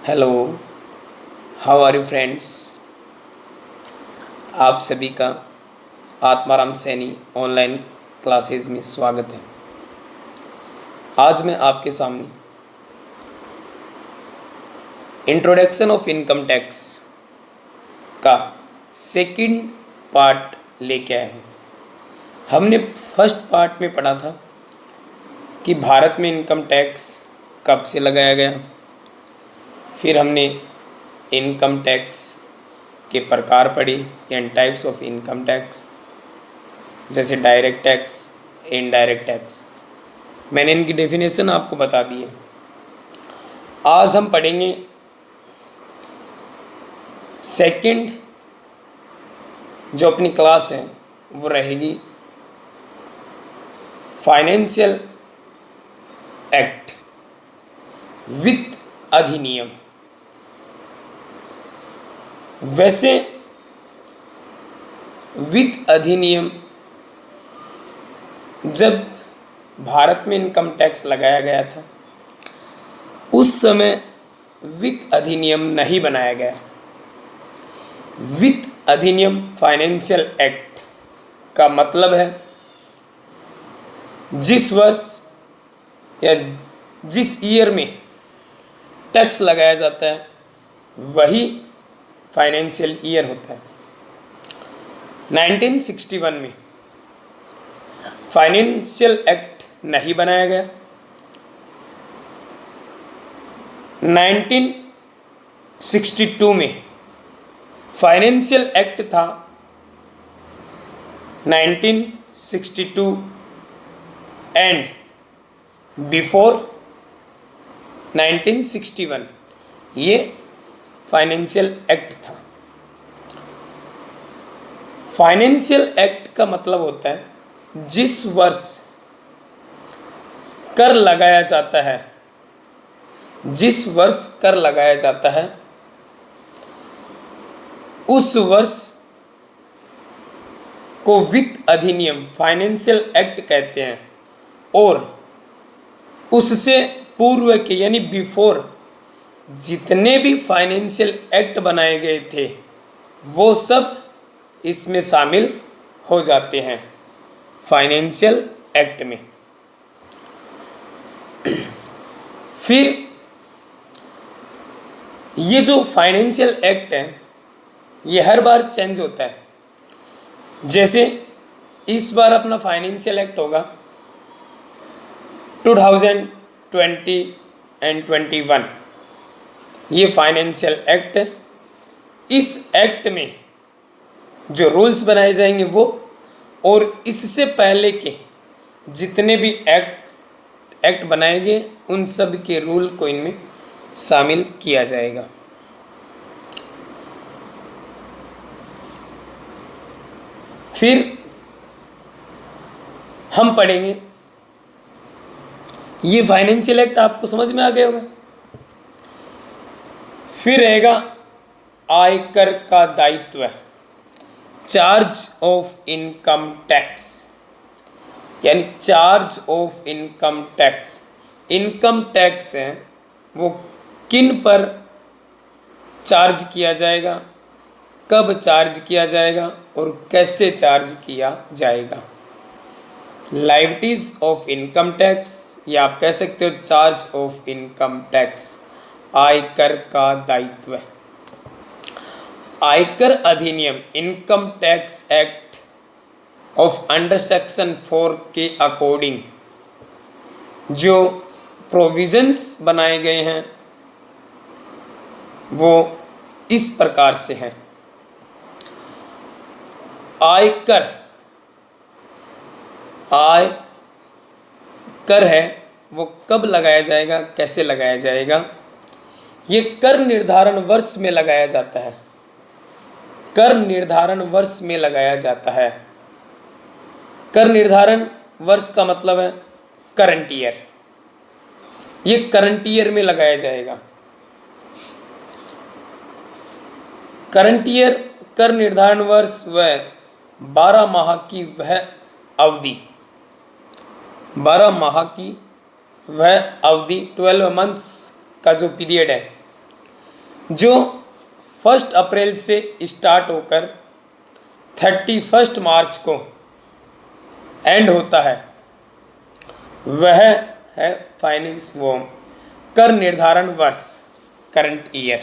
Hello, how are you friends. आप सभी का आत्माराम सैनी ऑनलाइन क्लासेस में स्वागत है। आज मैं आपके सामने इंट्रोडक्शन ऑफ इनकम टैक्स का सेकंड पार्ट लेके आया हूँ। हमने फर्स्ट पार्ट में पढ़ा था कि भारत में इनकम टैक्स कब से लगाया गया। फिर हमने इनकम टैक्स के प्रकार पढ़े यानी टाइप्स ऑफ इनकम टैक्स, जैसे डायरेक्ट टैक्स, इनडायरेक्ट टैक्स। मैंने इनकी डेफिनेशन आपको बता दी है। आज हम पढ़ेंगे सेकंड जो अपनी क्लास है वो रहेगी फाइनेंशियल एक्ट, वित्त अधिनियम। वैसे वित्त अधिनियम जब भारत में इनकम टैक्स लगाया गया था उस समय वित्त अधिनियम नहीं बनाया गया। वित्त अधिनियम फाइनेंशियल एक्ट का मतलब है जिस वर्ष या जिस ईयर में टैक्स लगाया जाता है वही फाइनेंशियल ईयर होता है। 1961 में फाइनेंशियल एक्ट नहीं बनाया गया। 1962 में फाइनेंशियल एक्ट था। 1962 एंड बिफोर 1961 ये फाइनेंशियल एक्ट था। फाइनेंशियल एक्ट का मतलब होता है जिस वर्ष कर लगाया जाता है, जिस वर्ष कर लगाया जाता है उस वर्ष को वित्त अधिनियम फाइनेंशियल एक्ट कहते हैं। और उससे पूर्व के यानी बिफोर जितने भी फाइनेंशियल एक्ट बनाए गए थे वो सब इसमें शामिल हो जाते हैं फाइनेंशियल एक्ट में। फिर ये जो फाइनेंशियल एक्ट है ये हर बार चेंज होता है। जैसे इस बार अपना फाइनेंशियल एक्ट होगा 2020 एंड 21, ये फाइनेंशियल एक्ट है। इस एक्ट में जो रूल्स बनाए जाएंगे वो और इससे पहले के जितने भी एक्ट बनाए गए उन सब के रूल को इनमें शामिल किया जाएगा। फिर हम पढ़ेंगे, ये फाइनेंशियल एक्ट आपको समझ में आ गया होगा। फिर रहेगा आयकर का दायित्व, चार्ज ऑफ इनकम टैक्स, यानी charge of income tax. Income tax है वो किन पर चार्ज किया जाएगा, कब चार्ज किया जाएगा और कैसे चार्ज किया जाएगा। लायबिलिटीज ऑफ इनकम टैक्स या आप कह सकते हो चार्ज ऑफ इनकम टैक्स, आयकर का दायित्व। आयकर अधिनियम income tax act of under section 4 के अकॉर्डिंग जो प्रोविजंस बनाए गए हैं वो इस प्रकार से हैं। आयकर है वो कब लगाया जाएगा, कैसे लगाया जाएगा। ये कर निर्धारण वर्ष में लगाया जाता है। कर निर्धारण वर्ष में लगाया जाता है। कर निर्धारण वर्ष का मतलब है करंट ईयर। ये करंट ईयर में लगाया जाएगा। करंट ईयर कर निर्धारण वर्ष वह 12 माह की वह अवधि, 12 माह की वह अवधि 12 मंथ्स का जो पीरियड है जो 1 अप्रैल से स्टार्ट होकर 31 मार्च को एंड होता है, वह है फाइनेंस वो कर निर्धारण वर्ष, करंट ईयर।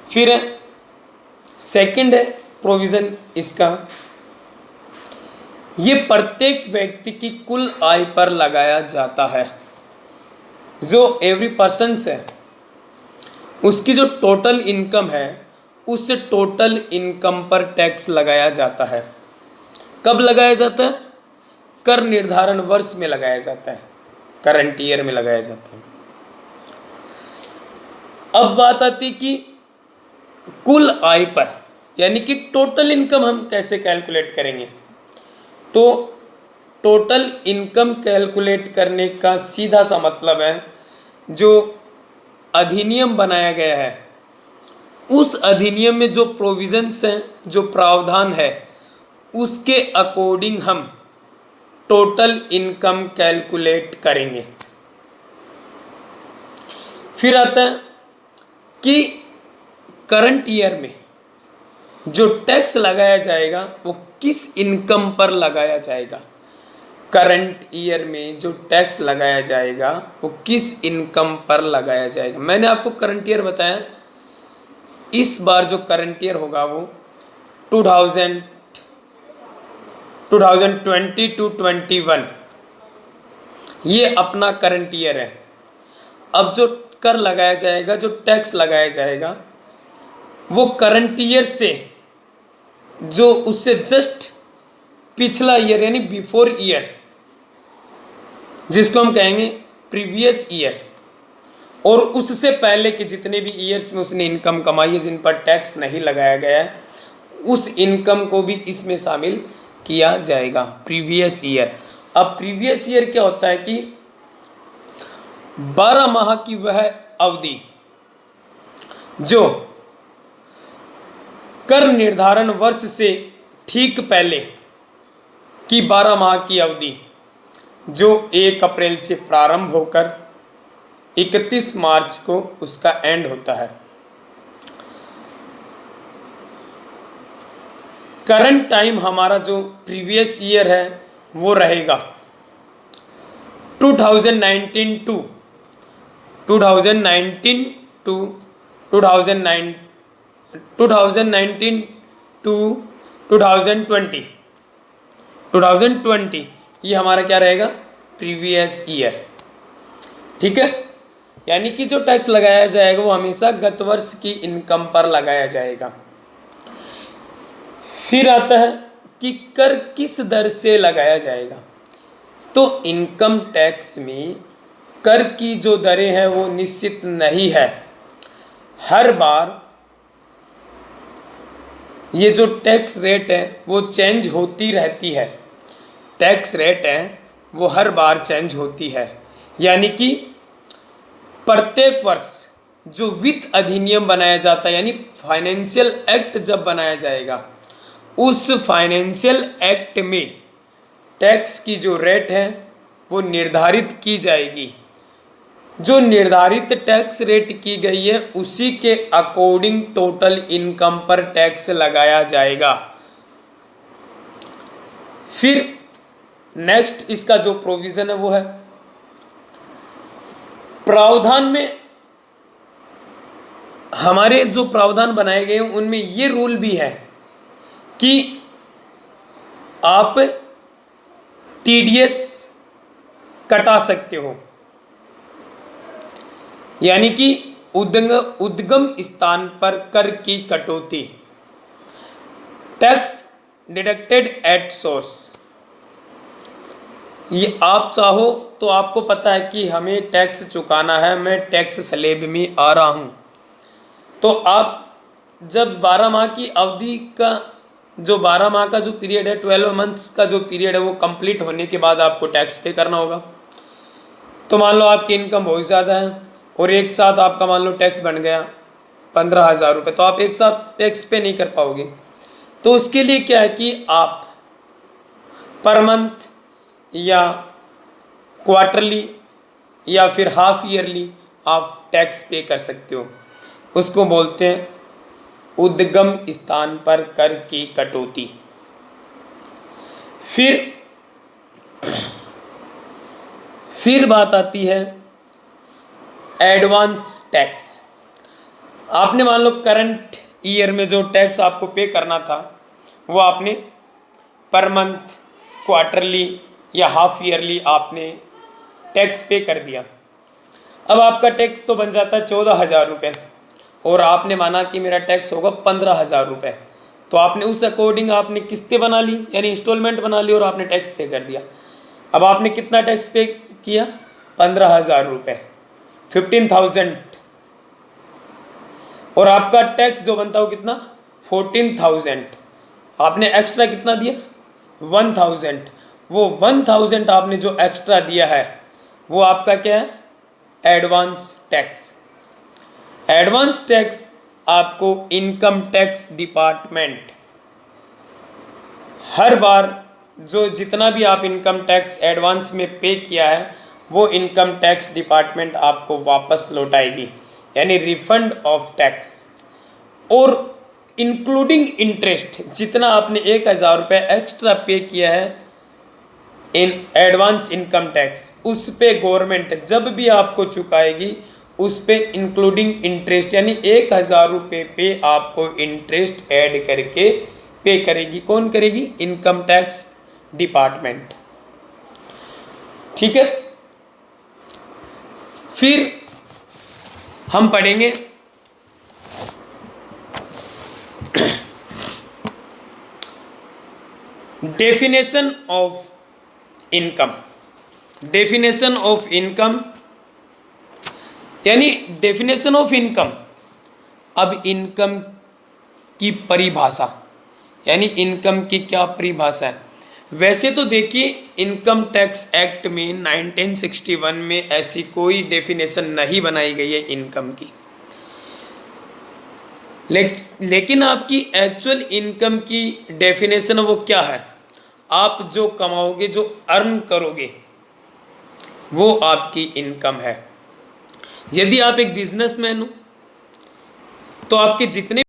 फिर सेकंड है प्रोविज़न इसका, ये प्रत्येक व्यक्ति की कुल आय पर लगाया जाता है। जो एवरी पर्सन्स है उसकी जो टोटल इनकम है उस टोटल इनकम पर टैक्स लगाया जाता है। कब लगाया जाता है? कर निर्धारण वर्ष में लगाया जाता है, करंट ईयर में लगाया जाता है। अब बात आती कि कुल आय पर, यानी कि टोटल इनकम हम कैसे कैलकुलेट करेंगे। तो टोटल इनकम कैलकुलेट करने का सीधा सा मतलब है, जो अधिनियम बनाया गया है उस अधिनियम में जो प्रोविजंस हैं, जो प्रावधान है, उसके अकॉर्डिंग हम टोटल इनकम कैलकुलेट करेंगे। फिर आता है कि करंट ईयर में जो टैक्स लगाया जाएगा वो किस इनकम पर लगाया जाएगा। करंट ईयर में जो टैक्स लगाया जाएगा वो किस इनकम पर लगाया जाएगा। मैंने आपको करंट ईयर बताया, इस बार जो करंट ईयर होगा वो 2020 टू 21 ये अपना करंट ईयर है। अब जो कर लगाया जाएगा, जो टैक्स लगाया जाएगा, वो करंट ईयर से जो उससे जस्ट पिछला ईयर यानी बिफोर ईयर, जिसको हम कहेंगे प्रीवियस ईयर, और उससे पहले के जितने भी ईयर्स में उसने इनकम कमाई है जिन पर टैक्स नहीं लगाया गया है, उस इनकम को भी इसमें शामिल किया जाएगा, प्रीवियस ईयर। अब प्रीवियस ईयर क्या होता है कि 12 माह की वह अवधि जो कर निर्धारण वर्ष से ठीक पहले की 12 माह की अवधि जो 1 अप्रैल से प्रारंभ होकर 31 मार्च को उसका एंड होता है। करंट टाइम हमारा जो प्रीवियस ईयर है वो रहेगा 2019 टू 2019 टू 2020 ये हमारा क्या रहेगा, प्रीवियस ईयर। ठीक है, यानी कि जो टैक्स लगाया जाएगा वो हमेशा गत वर्ष की इनकम पर लगाया जाएगा। फिर आता है कि कर किस दर से लगाया जाएगा। तो इनकम टैक्स में कर की जो दरें हैं वो निश्चित नहीं है। हर बार ये जो टैक्स रेट है वो चेंज होती रहती है। टैक्स रेट है वो हर बार चेंज होती है, यानी कि प्रत्येक वर्ष जो वित्त अधिनियम बनाया जाता है, यानी फाइनेंशियल एक्ट जब बनाया जाएगा, उस फाइनेंशियल एक्ट में टैक्स की जो रेट है वो निर्धारित की जाएगी। जो निर्धारित टैक्स रेट की गई है उसी के अकॉर्डिंग टोटल इनकम पर टैक्स लगाया जाएगा। फिर नेक्स्ट इसका जो प्रोविजन है वो है प्रावधान में। हमारे जो प्रावधान बनाए गए हैं उनमें ये रूल भी है कि आप टीडीएस कटा सकते हो, यानी कि उद्गम स्थान पर कर की कटौती, टैक्स डिडक्टेड एट सोर्स। ये आप चाहो तो आपको पता है कि हमें टैक्स चुकाना है, मैं टैक्स स्लैब में आ रहा हूँ, तो आप जब 12 माह की अवधि का जो 12 माह का जो पीरियड है, 12 मंथ्स का जो पीरियड है वो कंप्लीट होने के बाद आपको टैक्स पे करना होगा। तो मान लो आपकी इनकम बहुत ज़्यादा है और एक साथ आपका मान लो टैक्स बन गया 15,000 रुपये, तो आप एक साथ टैक्स पे नहीं कर पाओगे। तो उसके लिए क्या है कि आप पर मंथ या क्वार्टरली या फिर हाफ ईयरली आप टैक्स पे कर सकते हो। उसको बोलते हैं उद्गम स्थान पर कर की कटौती। फिर बात आती है एडवांस टैक्स। आपने मान लो करंट ईयर में जो टैक्स आपको पे करना था वो आपने पर मंथ, क्वार्टरली या हाफ ईयरली आपने टैक्स पे कर दिया। अब आपका टैक्स तो बन जाता है 14,000 रुपये और आपने माना कि मेरा टैक्स होगा 15,000 रुपये, तो आपने उस अकॉर्डिंग आपने किस्तें बना ली यानी इंस्टॉलमेंट बना ली और आपने टैक्स पे कर दिया। अब आपने कितना टैक्स पे किया? 15,000 रुपये, 15,000, और आपका टैक्स जो बनता हो कितना? 14,000। आपने एक्स्ट्रा कितना दिया? 1,000। वो 1,000 आपने जो एक्स्ट्रा दिया है वो आपका क्या है? Advance tax. एडवांस टैक्स आपको इनकम टैक्स डिपार्टमेंट हर बार जो जितना भी आप इनकम टैक्स एडवांस में पे किया है वो इनकम टैक्स डिपार्टमेंट आपको वापस लौटाएगी, यानी रिफंड ऑफ टैक्स। और इंक्लूडिंग इंटरेस्ट, जितना आपने 1,000 रुपये एक्स्ट्रा पे किया है इन एडवांस इनकम टैक्स, उस पे गवर्नमेंट जब भी आपको चुकाएगी उस पे इंक्लूडिंग इंटरेस्ट यानी 1,000 रुपये पे आपको इंटरेस्ट ऐड करके पे करेगी। कौन करेगी? Income tax department. ठीक है, फिर हम पढ़ेंगे definition of income. Definition of income यानी डेफिनेशन ऑफ इनकम। अब इनकम की परिभाषा यानी इनकम की क्या परिभाषा है? वैसे तो देखिए इनकम टैक्स एक्ट में 1961 में ऐसी कोई डेफिनेशन नहीं बनाई गई है इनकम की, लेकिन आपकी एक्चुअल इनकम की डेफिनेशन वो क्या है? आप जो कमाओगे, जो अर्न करोगे, वो आपकी इनकम है। यदि आप एक बिजनेसमैन हो तो आपके जितने